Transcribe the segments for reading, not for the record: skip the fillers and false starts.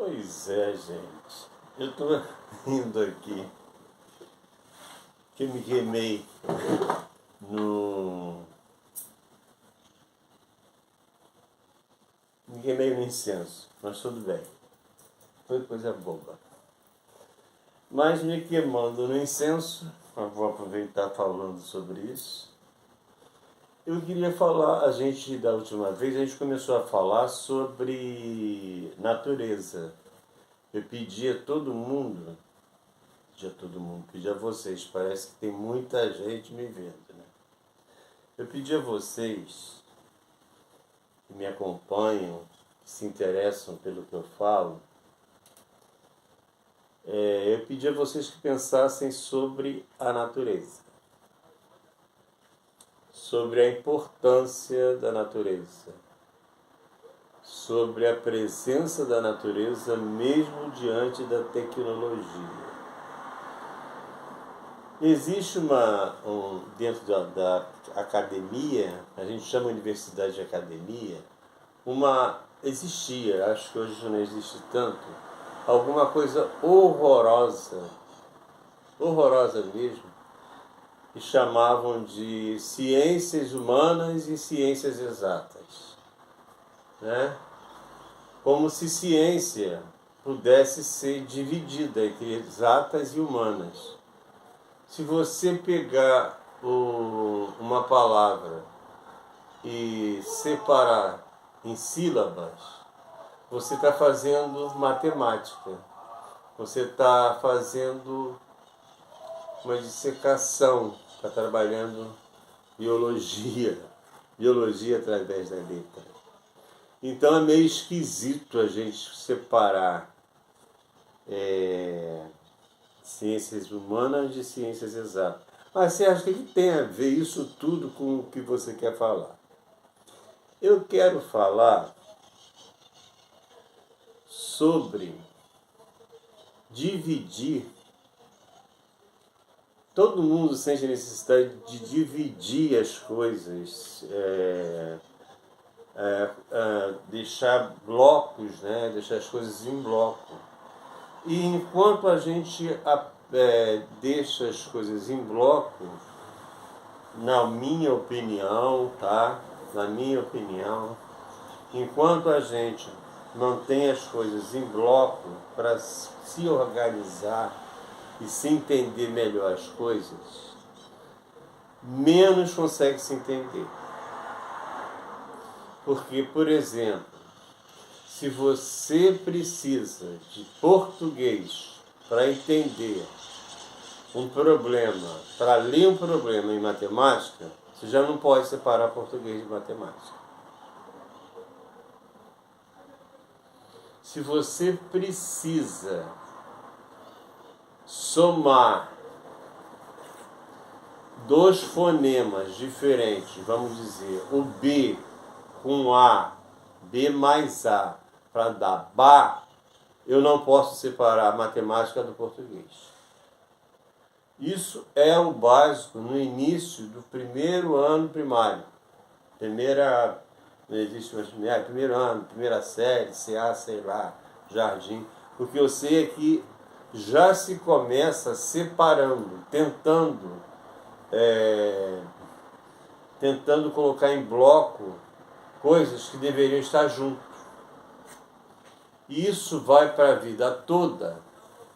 Pois é, gente. Eu tô rindo aqui que eu me queimei no. Me queimei no incenso, mas tudo bem. Foi coisa boba. Mas me queimando no incenso, eu vou aproveitar falando sobre isso. Eu queria falar, da última vez, a gente começou a falar sobre natureza. Eu pedi a todo mundo, pedi a vocês, parece que tem muita gente me vendo, né? Eu pedi a vocês que me acompanham, que se interessam pelo que eu falo, eu pedi a vocês que pensassem sobre a natureza, sobre a importância da natureza, sobre a presença da natureza mesmo diante da tecnologia. Existe dentro da academia, a gente chama universidade de academia, existia, acho que hoje já não existe tanto, alguma coisa horrorosa mesmo, que chamavam de ciências humanas e ciências exatas, né? Como se ciência pudesse ser dividida entre exatas e humanas. Se você pegar uma palavra e separar em sílabas, você está fazendo matemática, você está fazendo uma dissecação, está trabalhando biologia através da letra. Então é meio esquisito a gente separar ciências humanas de ciências exatas. Mas você acha que tem a ver isso tudo com o que você quer falar? Eu quero falar sobre dividir. Todo mundo sente a necessidade de dividir as coisas, deixar blocos, né? Deixar as coisas em bloco. E enquanto a gente deixa as coisas em bloco, na minha opinião, enquanto a gente mantém as coisas em bloco para se organizar e se entender melhor as coisas, menos consegue se entender. Porque, por exemplo, se você precisa de português para entender um problema, para ler um problema em matemática, você já não pode separar português de matemática. Se você precisa somar dois fonemas diferentes, vamos dizer, o B com A, B mais A, para dar ba, eu não posso separar a matemática do português. Isso é o básico no início do primeiro ano primário. Não existe mais primeiro ano, primeira série, CA, sei lá, jardim. Porque eu sei que já se começa separando, tentando colocar em bloco coisas que deveriam estar juntas. E isso vai para a vida toda,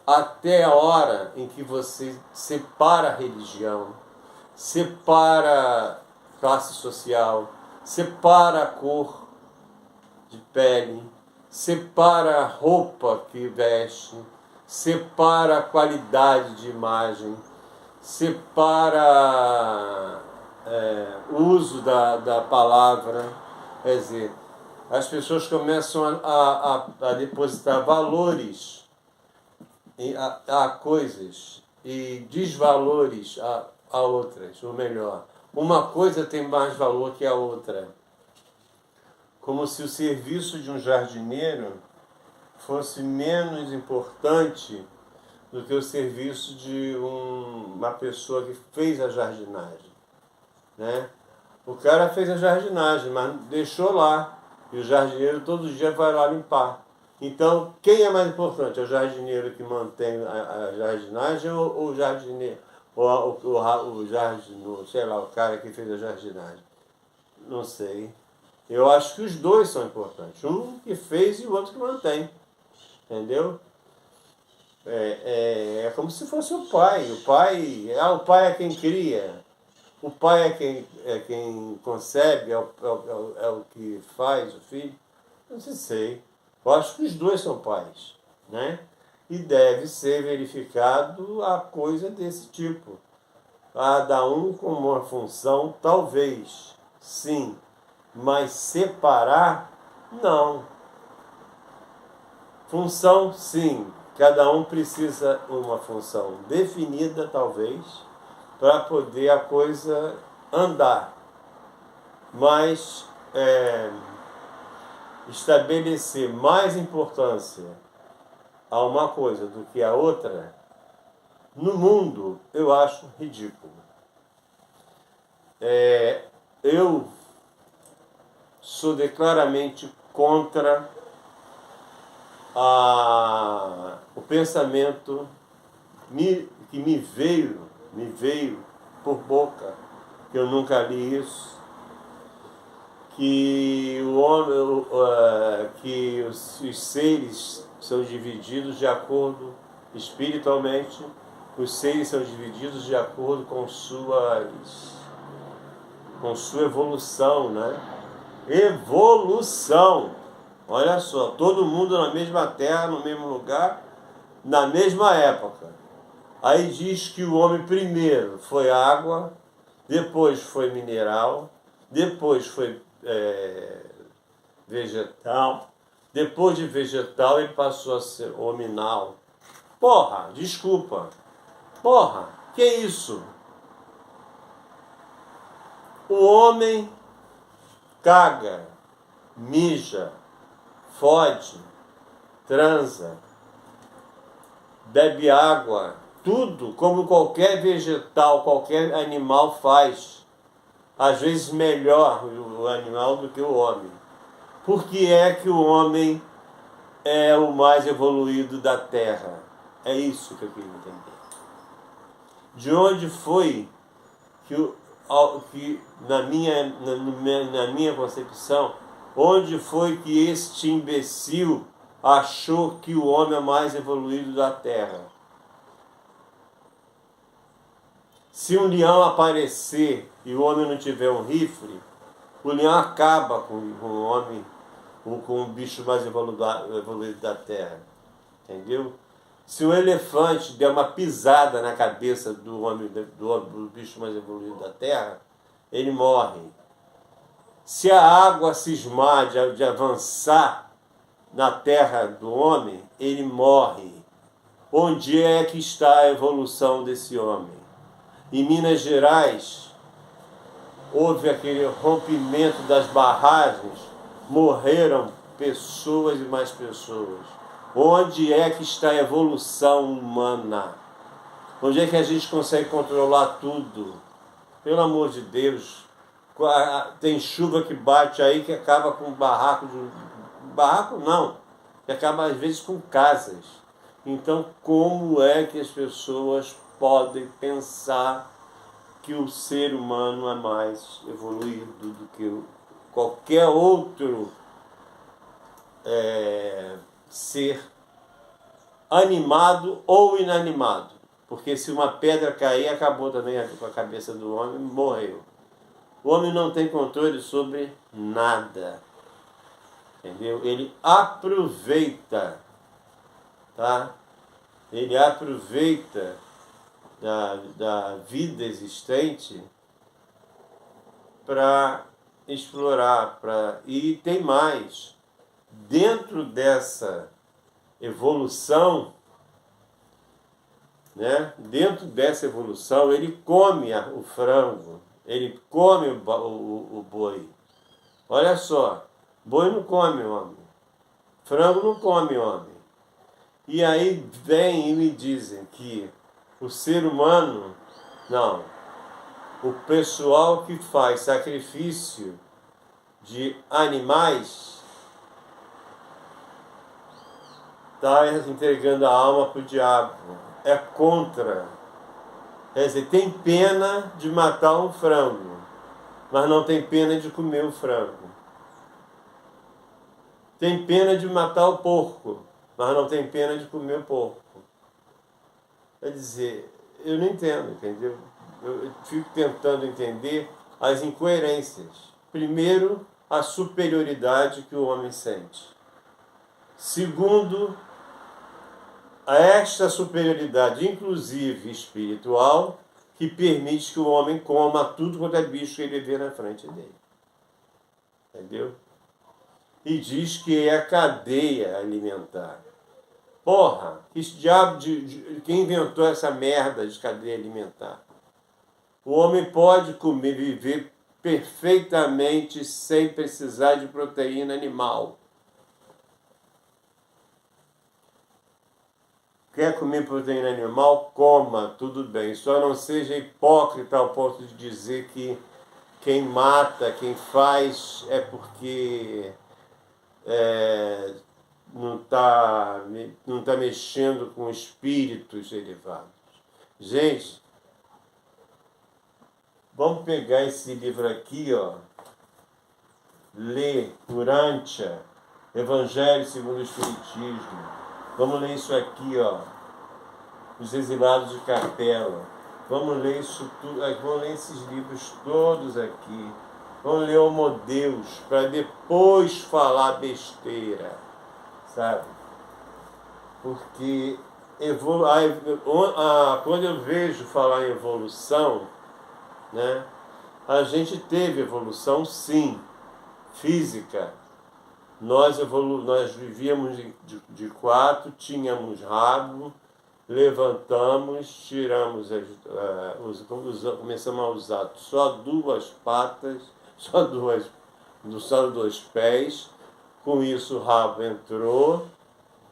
até a hora em que você separa a religião, separa a classe social, separa a cor de pele, separa a roupa que veste, separa a qualidade de imagem, separa o uso da palavra. Quer dizer, as pessoas começam a depositar valores a coisas e desvalores a outras, ou melhor, uma coisa tem mais valor que a outra. Como se o serviço de um jardineiro fosse menos importante do que o serviço de uma pessoa que fez a jardinagem, né? O cara fez a jardinagem, mas deixou lá, e o jardineiro todo dia vai lá limpar. Então, quem é mais importante? É o jardineiro que mantém a jardinagem ou o jardineiro, o jardineiro, sei lá, o cara que fez a jardinagem? Não sei. Eu acho que os dois são importantes. Um que fez e o outro que mantém. Entendeu? É como se fosse o pai. O pai é quem cria. O pai é quem concebe, é o que faz o filho. Não sei. Eu acho que os dois são pais, né? E deve ser verificado a coisa desse tipo. Cada um com uma função, talvez, sim. Mas separar, não. Função, sim. Cada um precisa uma função definida, talvez, para poder a coisa andar. Mas estabelecer mais importância a uma coisa do que a outra, no mundo, eu acho ridículo. Eu sou declaradamente contra o pensamento que me veio por boca, que eu nunca li isso, que o homem, que os seres são divididos de acordo, espiritualmente, os seres são divididos de acordo com sua evolução, né? Evolução! Olha só, todo mundo na mesma terra, no mesmo lugar, na mesma época. Aí diz que o homem primeiro foi água, depois foi mineral, depois foi vegetal, depois de vegetal ele passou a ser hominal. Porra, desculpa. Porra, que isso? O homem caga, mija, fode, transa, bebe água, tudo como qualquer vegetal, qualquer animal faz. Às vezes melhor o animal do que o homem. Por que é que o homem é o mais evoluído da Terra? É isso que eu queria entender. De onde foi que na minha concepção, onde foi que este imbecil achou que o homem é mais evoluído da Terra? Se um leão aparecer e o homem não tiver um rifle, o leão acaba com o homem, com o bicho mais evoluído da Terra. Entendeu? Se um elefante der uma pisada na cabeça do homem, do bicho mais evoluído da Terra, ele morre. Se a água cismar de avançar na terra do homem, ele morre. Onde é que está a evolução desse homem? Em Minas Gerais, houve aquele rompimento das barragens, morreram pessoas e mais pessoas. Onde é que está a evolução humana? Onde é que a gente consegue controlar tudo? Pelo amor de Deus, tem chuva que bate aí que acaba com barraco. Barraco não, que acaba às vezes com casas. Então, como é que as pessoas podem pensar que o ser humano é mais evoluído do que qualquer outro ser animado ou inanimado? Porque se uma pedra cair, acabou também com a cabeça do homem, morreu. O homem não tem controle sobre nada. Entendeu? Ele aproveita, tá? Ele aproveita da vida existente para explorar. E tem mais. Dentro dessa evolução, né? Dentro dessa evolução, ele come o frango, ele come o boi. Olha só, boi não come homem, frango não come homem. E aí vem e me dizem que o ser humano, não, o pessoal que faz sacrifício de animais está entregando a alma para o diabo. É contra. Quer dizer, tem pena de matar um frango, mas não tem pena de comer o frango. Tem pena de matar o porco, mas não tem pena de comer o porco. Quer dizer, eu não entendo, entendeu? Eu fico tentando entender as incoerências. Primeiro, a superioridade que o homem sente. Segundo, esta superioridade, inclusive espiritual, que permite que o homem coma tudo quanto é bicho que ele vê na frente dele. Entendeu? E diz que é a cadeia alimentar. Porra, que diabo quem inventou essa merda de cadeia alimentar? O homem pode comer, viver perfeitamente sem precisar de proteína animal. Quer comer proteína animal? Coma, tudo bem. Só não seja hipócrita ao ponto de dizer que quem mata, quem faz, é porque não está mexendo com espíritos elevados. Gente, vamos pegar esse livro aqui, ó, ler Urântia, Evangelho segundo o Espiritismo. Vamos ler isso aqui, ó, Os Exilados de Capela. Vamos ler isso tudo, vamos ler esses livros todos aqui. Vamos ler Homo Deus, para depois falar besteira, sabe? Porque quando eu vejo falar em evolução, né, a gente teve evolução, sim, física. Nós vivíamos de quatro, tínhamos rabo, levantamos, tiramos, começamos a usar só duas patas, só dois pés. Com isso o rabo entrou,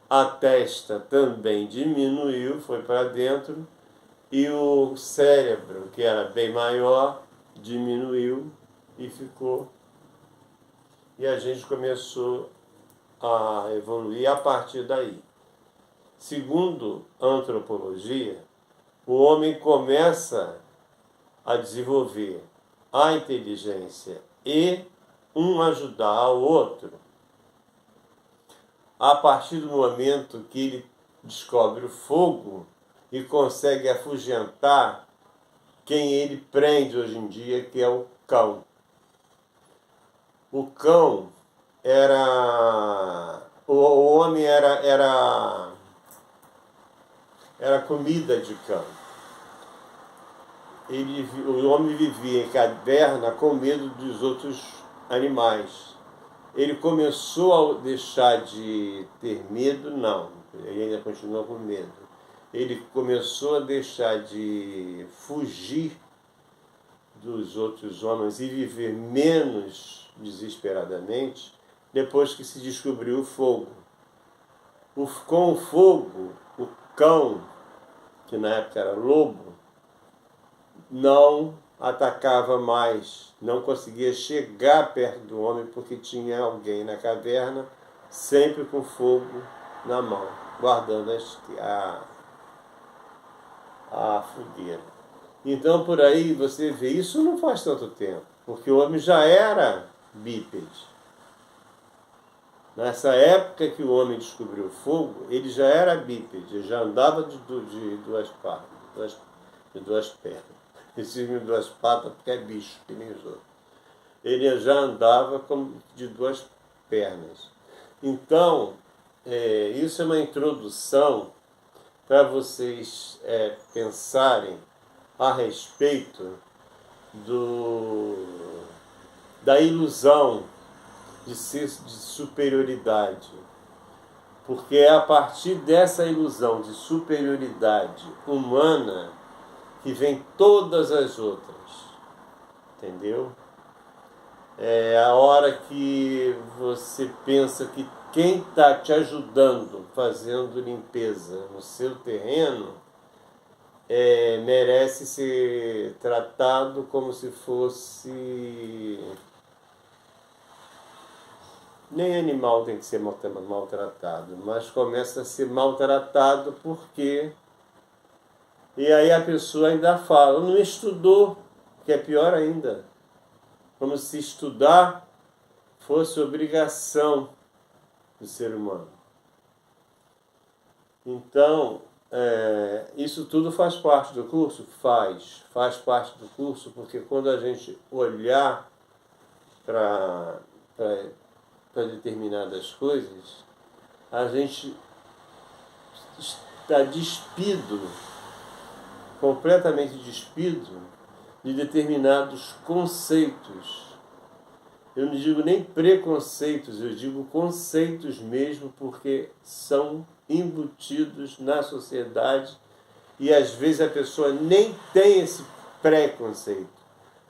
a testa também diminuiu, foi para dentro, e o cérebro, que era bem maior, diminuiu e ficou. E a gente começou a evoluir a partir daí. Segundo a antropologia, o homem começa a desenvolver a inteligência e um ajudar ao outro a partir do momento que ele descobre o fogo e consegue afugentar quem ele prende hoje em dia, que é o cão. O cão era... O homem era comida de cão. O homem vivia em caverna com medo dos outros animais. Ele começou a deixar de ter medo? Não, ele ainda continua com medo. Ele começou a deixar de fugir dos outros homens e viver menos desesperadamente depois que se descobriu o fogo. Com o fogo, o cão, que na época era lobo, não atacava mais, não conseguia chegar perto do homem porque tinha alguém na caverna, sempre com fogo na mão, guardando a fogueira. Então, por aí você vê, isso não faz tanto tempo, porque o homem já era bípede. Nessa época que o homem descobriu o fogo, ele já era bípede, ele já andava de duas pernas. Esse de duas patas porque é bicho, que nem os outros. Ele já andava de duas pernas. Então, isso é uma introdução para vocês pensarem a respeito da ilusão de superioridade. Porque é a partir dessa ilusão de superioridade humana que vem todas as outras. Entendeu? É a hora que você pensa que quem está te ajudando, fazendo limpeza no seu terreno, merece ser tratado como se fosse nem animal tem que ser maltratado, mas começa a ser maltratado porque... E aí a pessoa ainda fala, não estudou, que é pior ainda. Como se estudar fosse obrigação do ser humano. Então, isso tudo faz parte do curso? Faz parte do curso, porque quando a gente olhar para determinadas coisas, a gente está despido, completamente despido de determinados conceitos. Eu não digo nem preconceitos, eu digo conceitos mesmo, porque são embutidos na sociedade e às vezes a pessoa nem tem esse preconceito.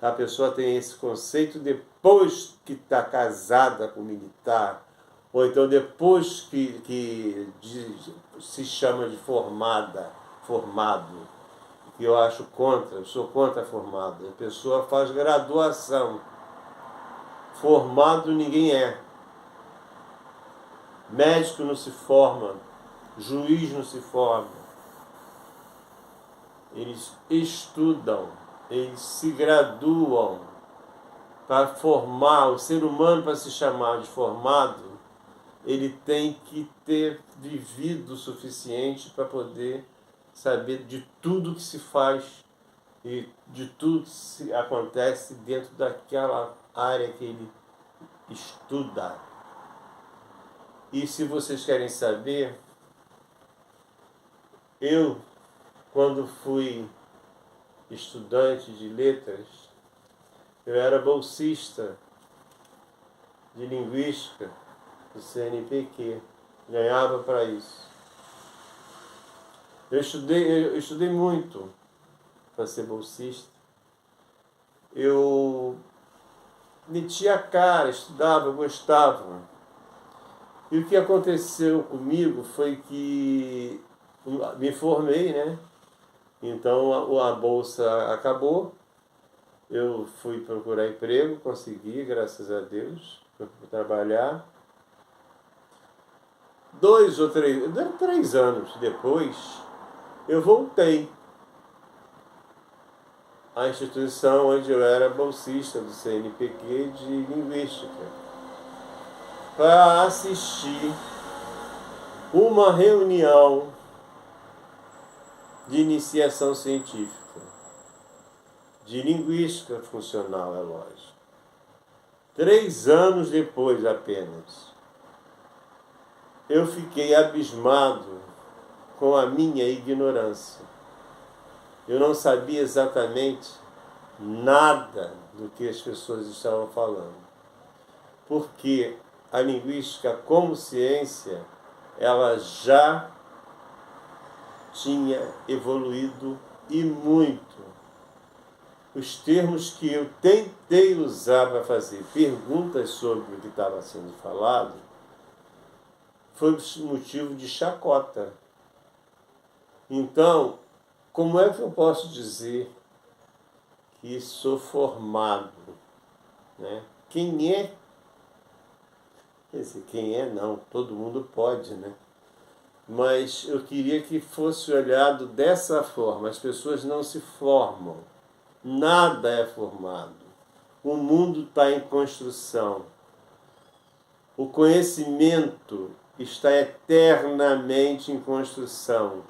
A pessoa tem esse conceito depois que está casada com o militar, ou então depois que se chama de formado, que eu acho contra, eu sou contra formado. A pessoa faz graduação. Formado ninguém é. Médico não se forma, juiz não se forma. Eles estudam, eles se graduam para formar. O ser humano, para se chamar de formado, ele tem que ter vivido o suficiente para poder saber de tudo que se faz e de tudo que acontece dentro daquela área que ele estuda. E se vocês querem saber, eu, quando fui estudante de letras, eu era bolsista de linguística do CNPq, ganhava para isso. Eu estudei muito para ser bolsista. Eu metia a cara, estudava, gostava. E o que aconteceu comigo foi que me formei, né? Então a bolsa acabou, eu fui procurar emprego, consegui, graças a Deus, fui trabalhar. 3 anos depois, eu voltei à instituição onde eu era bolsista do CNPq de Linguística, para assistir uma reunião de iniciação científica, de linguística funcional, é lógico. 3 anos depois apenas, eu fiquei abismado com a minha ignorância. Eu não sabia exatamente nada do que as pessoas estavam falando. Porque a linguística como ciência, ela já tinha evoluído e muito. Os termos que eu tentei usar para fazer perguntas sobre o que estava sendo falado foi motivo de chacota. Então, como é que eu posso dizer que sou formado? Né? Quem é? Quer dizer, quem é não, todo mundo pode, né? Mas eu queria que fosse olhado dessa forma. As pessoas não se formam. Nada é formado. O mundo está em construção. O conhecimento está eternamente em construção.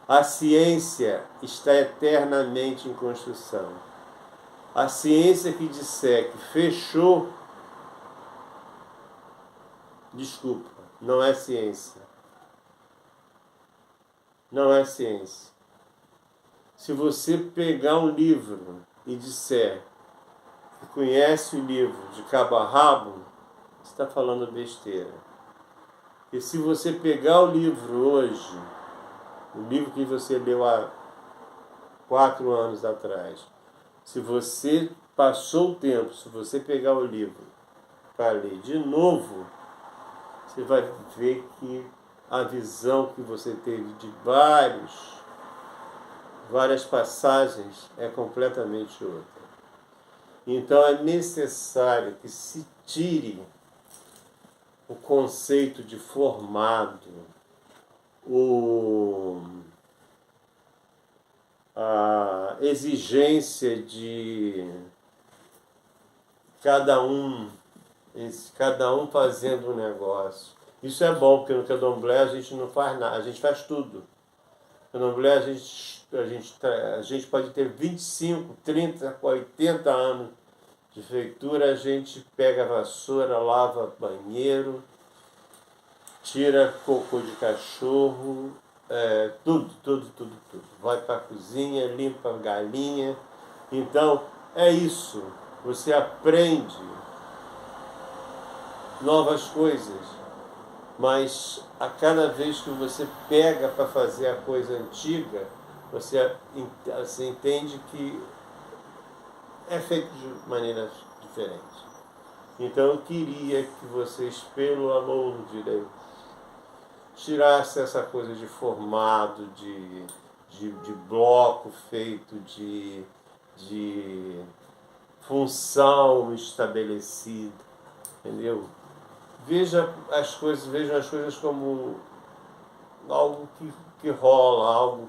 A ciência está eternamente em construção. A ciência que disser que fechou, desculpa, não é ciência. Não é ciência. Se você pegar um livro e disser que conhece o livro de cabo a rabo, você está falando besteira. E se você pegar o livro hoje, o livro que você leu há 4 anos atrás, se você passou o tempo, se você pegar o livro para ler de novo, você vai ver que a visão que você teve de várias passagens é completamente outra. Então é necessário que se tire o conceito de formado, a exigência de cada um fazendo um negócio. Isso é bom, porque no candomblé a gente não faz nada, a gente faz tudo. No candomblé a gente pode ter 25, 30, 80 anos de feitura, a gente pega a vassoura, lava banheiro, tira cocô de cachorro, tudo. Vai para a cozinha, limpa a galinha. Então, é isso. Você aprende novas coisas, mas a cada vez que você pega para fazer a coisa antiga, você entende que é feito de maneiras diferentes. Então eu queria que vocês, pelo amor de Deus, tirassem essa coisa de formado, de bloco feito, de função estabelecida, entendeu? Vejam as coisas como algo que rola,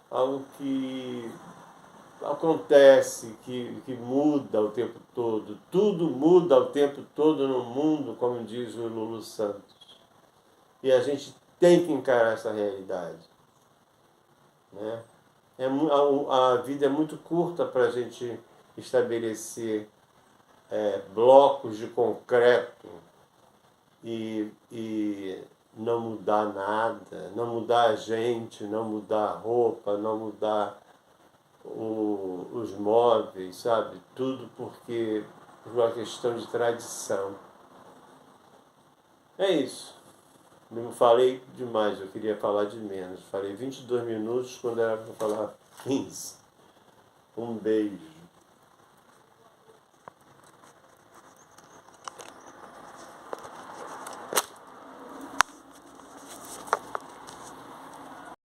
algo que acontece, que muda o tempo todo. Tudo muda o tempo todo no mundo, como diz o Lulu Santos. E a gente tem que encarar essa realidade. Né? A vida é muito curta para a gente estabelecer blocos de concreto e não mudar nada, não mudar a gente, não mudar a roupa, não mudar os móveis, sabe? Tudo por uma questão de tradição. É isso. Não falei demais, eu queria falar de menos. Falei 22 minutos quando era para falar 15. Um beijo.